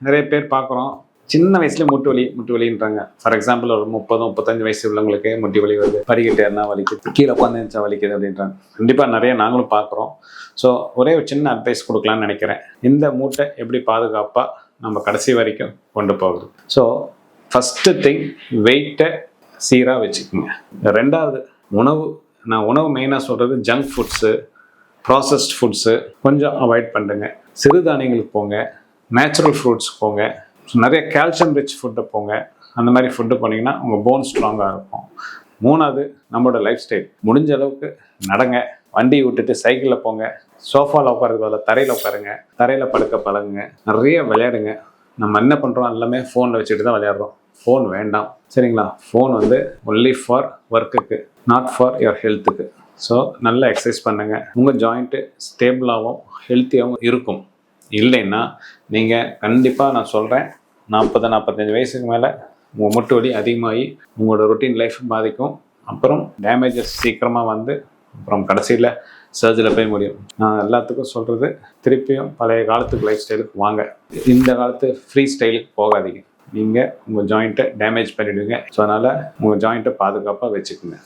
நிறைய பேர் பார்க்குறோம், சின்ன வயசுல முட்டு வலின்றாங்க. ஃபார் எக்ஸாம்பிள் ஒரு 30-35 வயசு உள்ளவங்களுக்கு முட்டி வலி வருது, படிக்கட்டு ஏறினா வலிக்குது, கீழே உட்காந்து நினச்சா வலிக்குது அப்படின்றாங்க. கண்டிப்பாக நிறைய நாங்களும் பார்க்குறோம். ஸோ ஒரே ஒரு சின்ன அட்வைஸ் கொடுக்கலான்னு நினைக்கிறேன். இந்த மூட்டை எப்படி பாதுகாப்பாக நம்ம கடைசி வரைக்கும் கொண்டு போகுது. ஸோ ஃபஸ்ட்டு திங், வெயிட்டை சீராக வச்சுக்கோங்க. ரெண்டாவது, உணவு மெயினாக சொல்கிறது ஜங்க் ஃபுட்ஸு, ப்ராசஸ்ட் ஃபுட்ஸு கொஞ்சம் அவாய்ட் பண்ணுங்க. சிறுதானியங்களுக்கு போங்க, நேச்சுரல் ஃப்ரூட்ஸ் போங்க, நிறைய கால்சியம் ரிச் ஃபுட்டை போங்க. அந்த மாதிரி ஃபுட்டு போனீங்கன்னா உங்கள் போன் ஸ்ட்ராங்காக இருக்கும். மூணாவது, நம்மளோட லைஃப் ஸ்டைல். முடிஞ்ச அளவுக்கு நடங்க, வண்டி விட்டுட்டு சைக்கிளில் போங்க, சோஃபாவில் உட்காரது பதில் தரையில் உட்காருங்க, தரையில் படுக்க பழகுங்க, நிறைய விளையாடுங்க. நம்ம என்ன பண்ணுறோம், எல்லாமே ஃபோனில் வச்சுட்டு தான் விளையாடுறோம். ஃபோன் வேண்டாம், சரிங்களா? ஃபோன் ஒன்லி ஃபார் ஒர்க்குக்கு, நாட் ஃபார் யுவர் ஹெல்த்துக்கு. ஸோ நல்லா எக்ஸசைஸ் பண்ணுங்கள். உங்கள் ஜாயிண்ட்டு ஸ்டேபிளாகவும் ஹெல்த்தியாகவும் இருக்கும். இல்லைன்னா நீங்கள் கண்டிப்பாக நான் சொல்கிறேன், 40-45 வயசுக்கு மேலே உங்கள் முட்டு வலி அதிகமாகி உங்களோட ரொட்டீன் லைஃப் பாதிக்கும். அப்புறம் டேமேஜஸ் சீக்கிரமாக அப்புறம் கடைசியில் சர்ஜரியில் போய் முடியும். நான் எல்லாத்துக்கும் சொல்கிறது, திருப்பியும் பழைய காலத்துக்கு லைஃப் ஸ்டைலுக்கு வாங்க. இந்த காலத்து ஃப்ரீ ஸ்டைலுக்கு போகாதீங்க. நீங்கள் உங்கள் ஜாயிண்ட்டை டேமேஜ் பண்ணிவிடுவீங்க. ஸோ அதனால் உங்கள் ஜாயிண்ட்டை பாதுகாப்பாக வச்சுக்கோங்க.